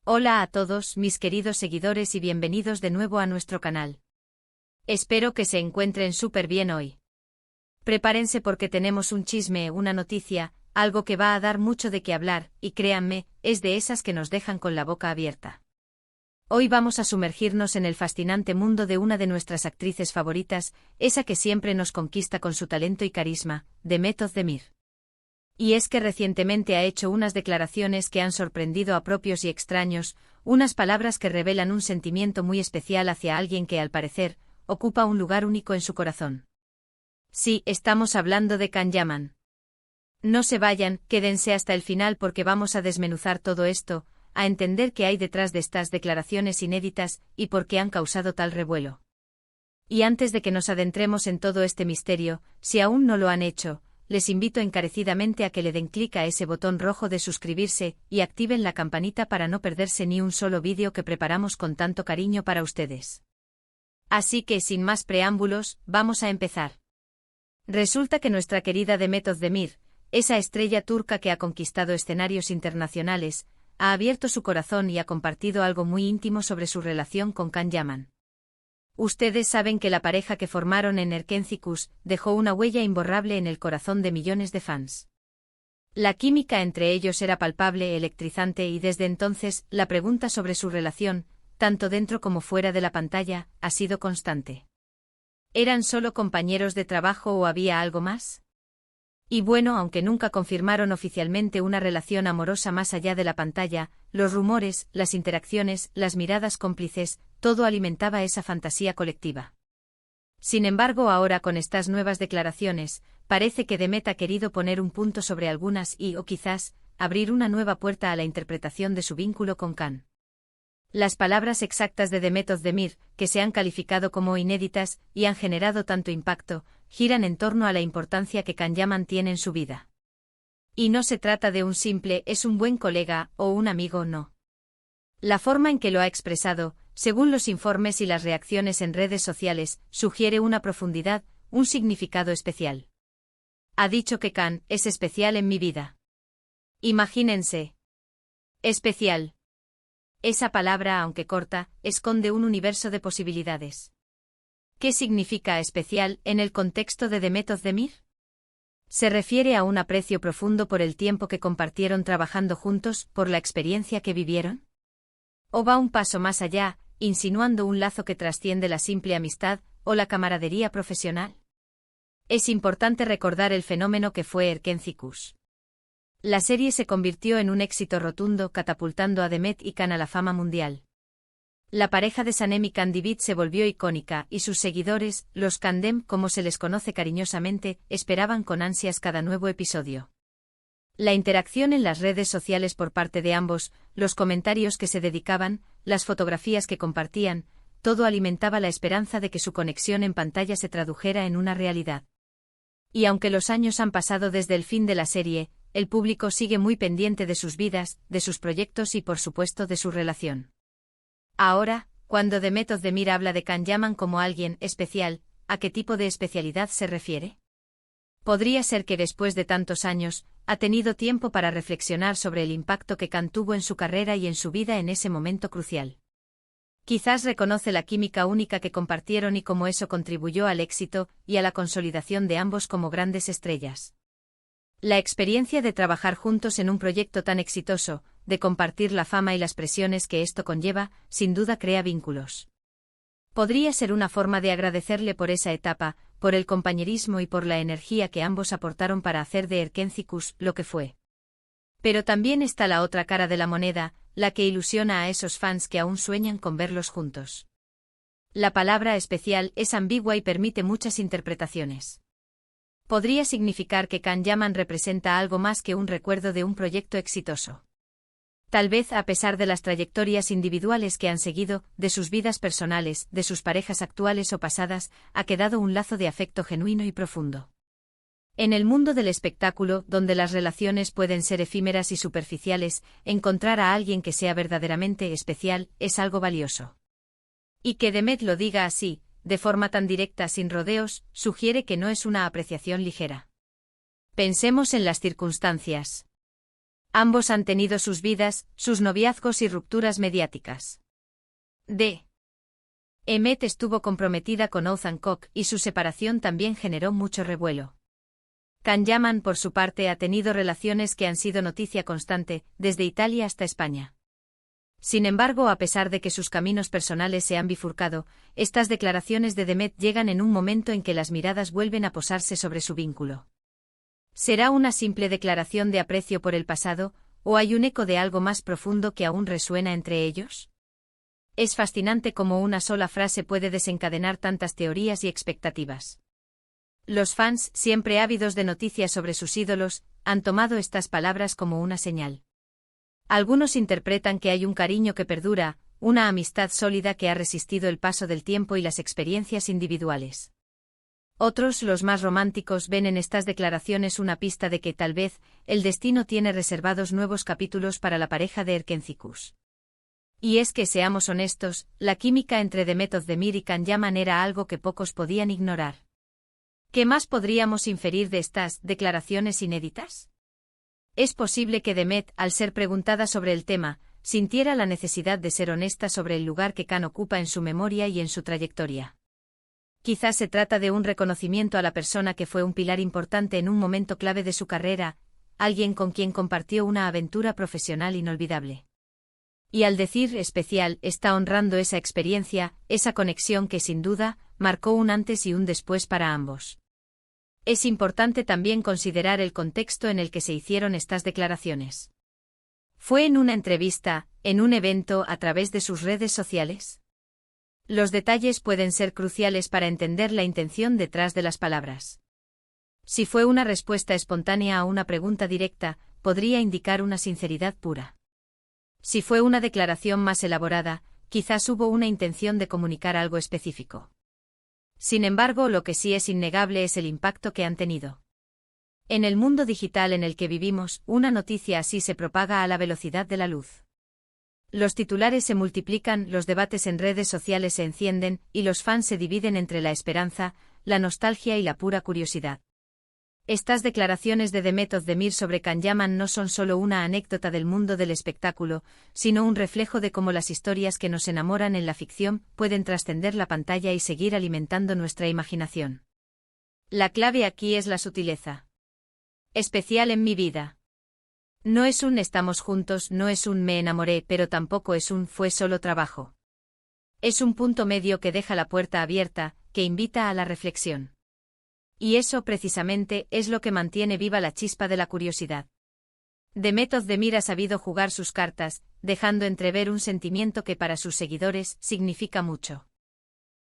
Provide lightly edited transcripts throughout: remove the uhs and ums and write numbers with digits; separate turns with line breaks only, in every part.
Hola a todos mis queridos seguidores y bienvenidos de nuevo a nuestro canal. Espero que se encuentren súper bien hoy. Prepárense porque tenemos un chisme, una noticia, algo que va a dar mucho de qué hablar, y créanme, es de esas que nos dejan con la boca abierta. Hoy vamos a sumergirnos en el fascinante mundo de una de nuestras actrices favoritas, esa que siempre nos conquista con su talento y carisma, Demet Özdemir. Y es que recientemente ha hecho unas declaraciones que han sorprendido a propios y extraños, unas palabras que revelan un sentimiento muy especial hacia alguien que, al parecer, ocupa un lugar único en su corazón. Sí, estamos hablando de Can Yaman. No se vayan, quédense hasta el final porque vamos a desmenuzar todo esto, a entender qué hay detrás de estas declaraciones inéditas y por qué han causado tal revuelo. Y antes de que nos adentremos en todo este misterio, si aún no lo han hecho, les invito encarecidamente a que le den clic a ese botón rojo de suscribirse y activen la campanita para no perderse ni un solo vídeo que preparamos con tanto cariño para ustedes. Así que sin más preámbulos, vamos a empezar. Resulta que nuestra querida Demet Özdemir, esa estrella turca que ha conquistado escenarios internacionales, ha abierto su corazón y ha compartido algo muy íntimo sobre su relación con Can Yaman. Ustedes saben que la pareja que formaron en Erkenci dejó una huella imborrable en el corazón de millones de fans. La química entre ellos era palpable, electrizante y desde entonces la pregunta sobre su relación, tanto dentro como fuera de la pantalla, ha sido constante. ¿Eran solo compañeros de trabajo o había algo más? Y bueno, aunque nunca confirmaron oficialmente una relación amorosa más allá de la pantalla, los rumores, las interacciones, las miradas cómplices, todo alimentaba esa fantasía colectiva. Sin embargo, ahora con estas nuevas declaraciones, parece que Demet ha querido poner un punto sobre algunas y, o quizás, abrir una nueva puerta a la interpretación de su vínculo con Can. Las palabras exactas de Demet Özdemir, que se han calificado como inéditas y han generado tanto impacto, giran en torno a la importancia que Can Yaman tiene en su vida. Y no se trata de un simple «es un buen colega» o un amigo, no. La forma en que lo ha expresado, según los informes y las reacciones en redes sociales, sugiere una profundidad, un significado especial. Ha dicho que Can es especial en mi vida. Imagínense. Especial. Esa palabra, aunque corta, esconde un universo de posibilidades. ¿Qué significa especial en el contexto de Demet Özdemir? ¿Se refiere a un aprecio profundo por el tiempo que compartieron trabajando juntos, por la experiencia que vivieron? ¿O va un paso más allá, insinuando un lazo que trasciende la simple amistad o la camaradería profesional? Es importante recordar el fenómeno que fue Erkenci. La serie se convirtió en un éxito rotundo, catapultando a Demet y Can a la fama mundial. La pareja de Sanem y Candivit se volvió icónica y sus seguidores, los Candem como se les conoce cariñosamente, esperaban con ansias cada nuevo episodio. La interacción en las redes sociales por parte de ambos, los comentarios que se dedicaban, las fotografías que compartían, todo alimentaba la esperanza de que su conexión en pantalla se tradujera en una realidad. Y aunque los años han pasado desde el fin de la serie, el público sigue muy pendiente de sus vidas, de sus proyectos y por supuesto de su relación. Ahora, cuando Demet Özdemir habla de Can Yaman como alguien especial, ¿a qué tipo de especialidad se refiere? Podría ser que después de tantos años, ha tenido tiempo para reflexionar sobre el impacto que Can tuvo en su carrera y en su vida en ese momento crucial. Quizás reconoce la química única que compartieron y cómo eso contribuyó al éxito y a la consolidación de ambos como grandes estrellas. La experiencia de trabajar juntos en un proyecto tan exitoso, de compartir la fama y las presiones que esto conlleva, sin duda crea vínculos. Podría ser una forma de agradecerle por esa etapa, por el compañerismo y por la energía que ambos aportaron para hacer de Erkenci lo que fue. Pero también está la otra cara de la moneda, la que ilusiona a esos fans que aún sueñan con verlos juntos. La palabra especial es ambigua y permite muchas interpretaciones. Podría significar que Can Yaman representa algo más que un recuerdo de un proyecto exitoso. Tal vez a pesar de las trayectorias individuales que han seguido, de sus vidas personales, de sus parejas actuales o pasadas, ha quedado un lazo de afecto genuino y profundo. En el mundo del espectáculo, donde las relaciones pueden ser efímeras y superficiales, encontrar a alguien que sea verdaderamente especial es algo valioso. Y que Demet lo diga así, de forma tan directa sin rodeos, sugiere que no es una apreciación ligera. Pensemos en las circunstancias. Ambos han tenido sus vidas, sus noviazgos y rupturas mediáticas. D. Emmet estuvo comprometida con Othman Koch y su separación también generó mucho revuelo. Can Yaman, por su parte, ha tenido relaciones que han sido noticia constante, desde Italia hasta España. Sin embargo, a pesar de que sus caminos personales se han bifurcado, estas declaraciones de Demet llegan en un momento en que las miradas vuelven a posarse sobre su vínculo. ¿Será una simple declaración de aprecio por el pasado, o hay un eco de algo más profundo que aún resuena entre ellos? Es fascinante cómo una sola frase puede desencadenar tantas teorías y expectativas. Los fans, siempre ávidos de noticias sobre sus ídolos, han tomado estas palabras como una señal. Algunos interpretan que hay un cariño que perdura, una amistad sólida que ha resistido el paso del tiempo y las experiencias individuales. Otros, los más románticos, ven en estas declaraciones una pista de que, tal vez, el destino tiene reservados nuevos capítulos para la pareja de Erkenci-Kuş. Y es que, seamos honestos, la química entre Demet Özdemir y Can Yaman era algo que pocos podían ignorar. ¿Qué más podríamos inferir de estas declaraciones inéditas? Es posible que Demet, al ser preguntada sobre el tema, sintiera la necesidad de ser honesta sobre el lugar que Can ocupa en su memoria y en su trayectoria. Quizás se trata de un reconocimiento a la persona que fue un pilar importante en un momento clave de su carrera, alguien con quien compartió una aventura profesional inolvidable. Y al decir especial, está honrando esa experiencia, esa conexión que sin duda, marcó un antes y un después para ambos. Es importante también considerar el contexto en el que se hicieron estas declaraciones. ¿Fue en una entrevista, en un evento, a través de sus redes sociales? Los detalles pueden ser cruciales para entender la intención detrás de las palabras. Si fue una respuesta espontánea a una pregunta directa, podría indicar una sinceridad pura. Si fue una declaración más elaborada, quizás hubo una intención de comunicar algo específico. Sin embargo, lo que sí es innegable es el impacto que han tenido. En el mundo digital en el que vivimos, una noticia así se propaga a la velocidad de la luz. Los titulares se multiplican, los debates en redes sociales se encienden, y los fans se dividen entre la esperanza, la nostalgia y la pura curiosidad. Estas declaraciones de Demet Özdemir sobre Can Yaman no son solo una anécdota del mundo del espectáculo, sino un reflejo de cómo las historias que nos enamoran en la ficción pueden trascender la pantalla y seguir alimentando nuestra imaginación. La clave aquí es la sutileza. Especial en mi vida. No es un estamos juntos, no es un me enamoré, pero tampoco es un fue solo trabajo. Es un punto medio que deja la puerta abierta, que invita a la reflexión. Y eso precisamente es lo que mantiene viva la chispa de la curiosidad. Demet Özdemir ha sabido jugar sus cartas, dejando entrever un sentimiento que para sus seguidores significa mucho.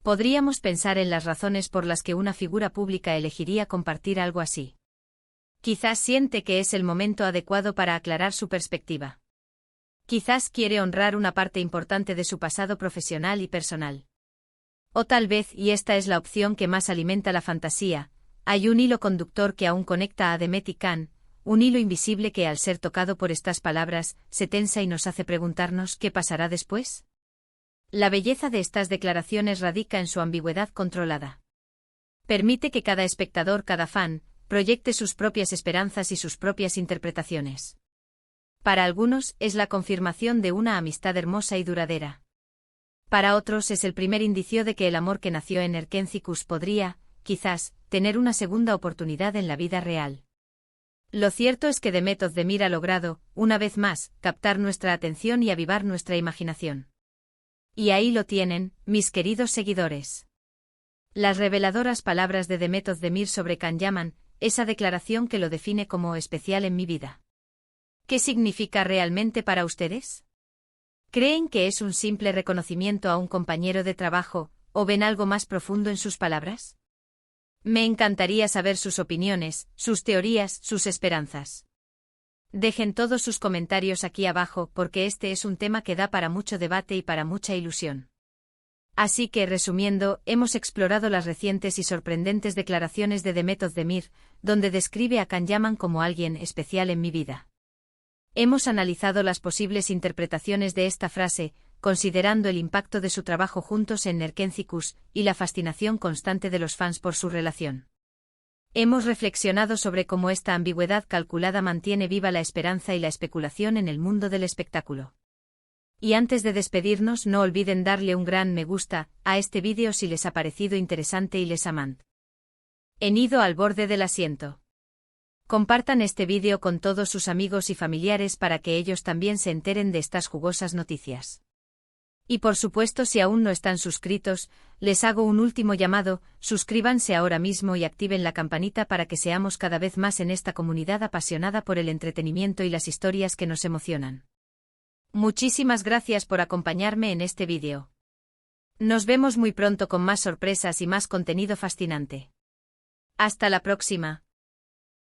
Podríamos pensar en las razones por las que una figura pública elegiría compartir algo así. Quizás siente que es el momento adecuado para aclarar su perspectiva. Quizás quiere honrar una parte importante de su pasado profesional y personal. O tal vez, y esta es la opción que más alimenta la fantasía, hay un hilo conductor que aún conecta a Demet y Can, un hilo invisible que al ser tocado por estas palabras, se tensa y nos hace preguntarnos ¿qué pasará después? La belleza de estas declaraciones radica en su ambigüedad controlada. Permite que cada espectador, cada fan, proyecte sus propias esperanzas y sus propias interpretaciones. Para algunos, es la confirmación de una amistad hermosa y duradera. Para otros es el primer indicio de que el amor que nació en Erkenci-Kuş podría, quizás, tener una segunda oportunidad en la vida real. Lo cierto es que Demet Özdemir ha logrado, una vez más, captar nuestra atención y avivar nuestra imaginación. Y ahí lo tienen, mis queridos seguidores. Las reveladoras palabras de Demet Özdemir sobre Can Yaman, esa declaración que lo define como especial en mi vida. ¿Qué significa realmente para ustedes? ¿Creen que es un simple reconocimiento a un compañero de trabajo, o ven algo más profundo en sus palabras? Me encantaría saber sus opiniones, sus teorías, sus esperanzas. Dejen todos sus comentarios aquí abajo porque este es un tema que da para mucho debate y para mucha ilusión. Así que, resumiendo, hemos explorado las recientes y sorprendentes declaraciones de Demet Özdemir, donde describe a Can Yaman como alguien especial en mi vida. Hemos analizado las posibles interpretaciones de esta frase, considerando el impacto de su trabajo juntos en Erkenci-Kuş y la fascinación constante de los fans por su relación. Hemos reflexionado sobre cómo esta ambigüedad calculada mantiene viva la esperanza y la especulación en el mundo del espectáculo. Y antes de despedirnos, no olviden darle un gran me gusta a este vídeo si les ha parecido interesante y les aman. Han ido al borde del asiento. Compartan este vídeo con todos sus amigos y familiares para que ellos también se enteren de estas jugosas noticias. Y por supuesto, si aún no están suscritos, les hago un último llamado: suscríbanse ahora mismo y activen la campanita para que seamos cada vez más en esta comunidad apasionada por el entretenimiento y las historias que nos emocionan. Muchísimas gracias por acompañarme en este vídeo. Nos vemos muy pronto con más sorpresas y más contenido fascinante. Hasta la próxima.